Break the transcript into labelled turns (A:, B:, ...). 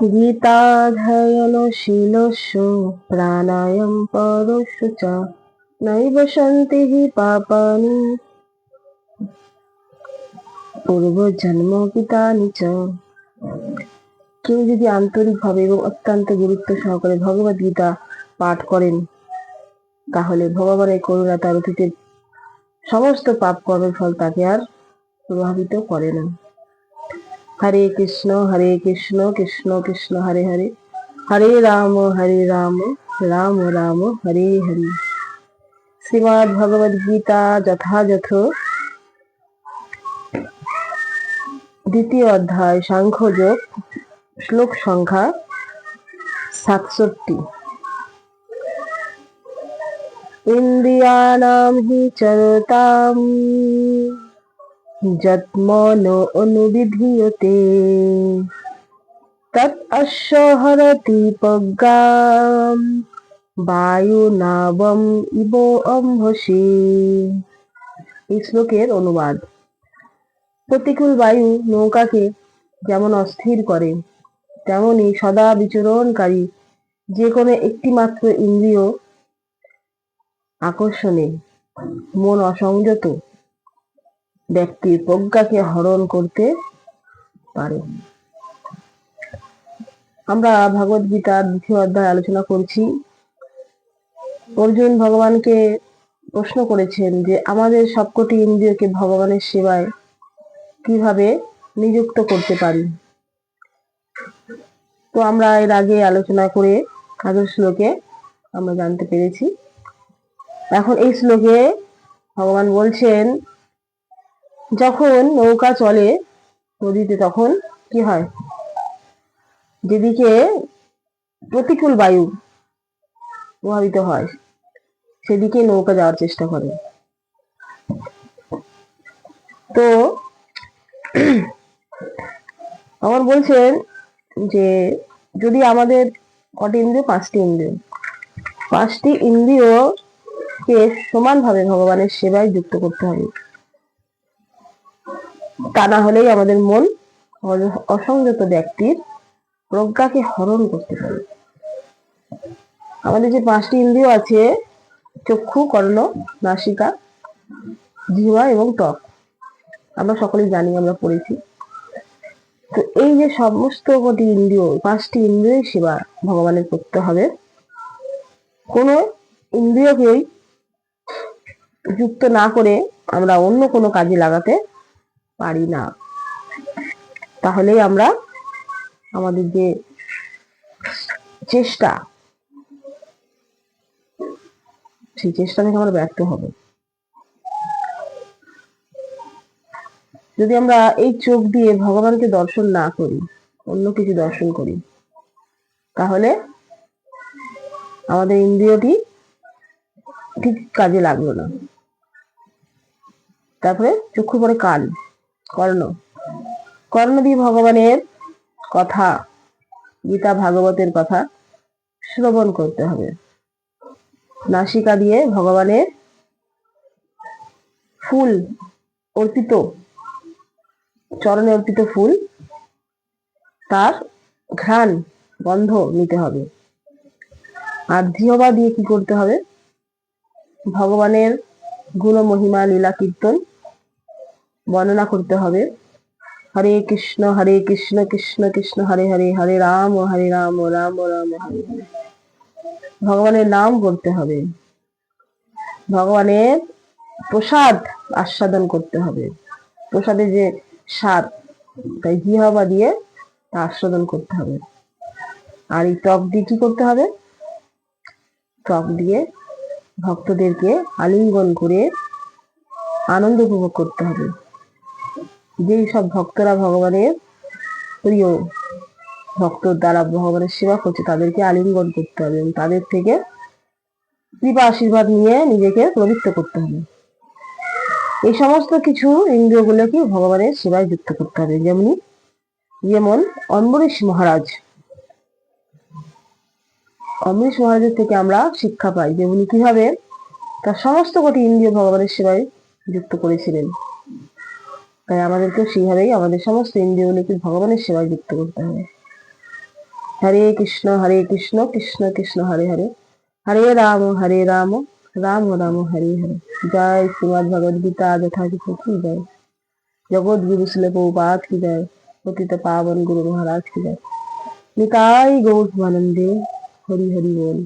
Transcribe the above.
A: গীতাধ্যয়নশীলস্য প্রাণায়াম পরস্য চ নৈব সন্তি হি পাপানি পূর্বজন্ম কৃতানি চ। কেউ যদি আন্তরিকভাবে এবং অত্যন্ত গুরুত্ব সহকারে ভগবদ গীতা পাঠ করেন, তাহলে ভগবানের করুণা তার অতীতের সমস্ত পাপ কর্মের ফল তাকে আর প্রভাবিত করে না। হরে কৃষ্ণ কৃষ্ণ কৃষ্ণ হরে হরে, হরে রাম রাম রাম হরে হরে। শ্রীমদ্ ভগবদ গীতা যথাযথ দ্বিতীয় অধ্যায় সাংখ্যযোগ, শ্লোক সংখ্যা 67। ইন্দ্রিয়াণাম হি চরতাম যৎমনো অনুবিধীয়তে তৎ অশ্ব হরতি প্রজ্ঞাম বায়ুনাবম ইব অম্ভসি। এই শ্লোকের অনুবাদ: প্রতিকূল বায়ু নৌকাকে যেমন অস্থির করে, তেমনি সদা বিচরণকারী যে কোনো একটি মাত্র ইন্দ্রিয় আকর্ষণে মন অসংযত ব্যক্তির প্রজ্ঞাকে হরণ করতে পারে। আমরা ভগবদ গীতার দ্বিতীয় অধ্যায় আলোচনা করছি। অর্জুন ভগবানকে প্রশ্ন করেছেন যে আমাদের সবকটি ইন্দ্রিয়কে ভগবানের সেবায় কিভাবে নিযুক্ত করতে পারি। তো আমরা এর আগে আলোচনা করে আগের শ্লোকে আমরা জানতে পেরেছি। এখন এই শ্লোকে ভগবান বলছেন, যখন নৌকা চলে নদীতে তখন কি হয়, যেদিকে প্রতিকূল বায়ু প্রভাবিত হয় সেদিকে নৌকা যাওয়ার চেষ্টা করে। তো ভগবান বলছেন যে যদি আমাদের কটি ইন্দ্রিয়, পাঁচটি ইন্দ্রিয়কে সমানভাবে ভগবানের সেবায় যুক্ত করতে হবে। তা না হলেই আমাদের মন অসংযত ব্যক্তির প্রজ্ঞাকে হরণ করতে পারে। আমাদের যে পাঁচটি ইন্দ্রিয় আছে, চক্ষু, কর্ণ, নাসিকা, জিহ্বা এবং ত্বক, আমরা সকলেই জানি, আমরা পড়েছি। তো এই যে সমস্ত কটি ইন্দ্রিয়, পাঁচটি ইন্দ্রিয় সেবা ভগবানের করতে হবে। কোনো ইন্দ্রিয়কেই যুক্ত না করে আমরা অন্য কোনো কাজে লাগাতে পারি না। তাহলেই আমরা আমাদের যে চেষ্টা, সেই চেষ্টা থেকে আমরা ব্যর্থ হব। যদি আমরা এই চোখ দিয়ে ভগবানকে দর্শন না করি, অন্য কিছু দর্শন করি, তাহলে আমাদের ইন্দ্রিয়টি ঠিক কাজে লাগলো না। তারপরে চক্ষু, পরে কান, কর্ণ দিয়ে ভগবানের কথা, গীতা ভাগবতের কথা শ্রবণ করতে হবে। নাসিকা দিয়ে ভগবানের ফুল অর্পিত, চরণে অর্পিত ফুল, তার ঘ্রাণ গন্ধ নিতে হবে। আর জিহ্বা দিয়ে কি করতে হবে, ভগবানের গুণ মহিমা লীলা কীর্তন বর্ণনা করতে হবে। হরে কৃষ্ণ কৃষ্ণ কৃষ্ণ হরে হরে, হরে রাম রাম রাম হরে হরে। ভগবানের নাম করতে হবে, ভগবানের প্রসাদ আস্বাদন করতে হবে। প্রসাদের যে স্বাদ, তাই জিহ্বা দিয়ে তা আস্বাদন করতে হবে। আর এই ত্বক দিয়ে কি করতে হবে, ত্বক দিয়ে ভক্তদেরকে আলিঙ্গন করে আনন্দ উপভোগ করতে হবে। যেই সব ভক্তরা ভগবানের প্রিয়, ভক্ত দ্বারা ভগবানের সেবা করছে, তাদেরকে আলিঙ্গন করতে হবে এবং তাদের থেকে কৃপা আশীর্বাদ নিয়ে নিজেকে পবিত্র করতে হবে। এই সমস্ত কিছু ইন্দ্রিয়গুলোকে ভগবানের সেবায় যুক্ত করতে হবে। যেমন অম্বরীশ মহারাজের থেকে আমরা শিক্ষা পাই, যেমনি কিভাবে তার সমস্ত কটি ইন্দ্রিয় ভগবানের সেবায় যুক্ত করেছিলেন। তাই আমাদেরকে সেইভাবেই আমাদের সমস্ত ইন্দ্রিয়গুলোকে ভগবানের সেবায় যুক্ত করতে হবে। হরে কৃষ্ণ কৃষ্ণ কৃষ্ণ হরে হরে, হরে রাম রাম রাম হরে হরে। জয় শ্রীমদ্ ভগবদ গীতা যথাযথ কি জয়। জগৎ গুরু শিল প্রভুপাদ কি জয়। পতিত পাবন গুরু মহারাজ কি জয়। নিতাই গৌর আনন্দে হরি হরি বল।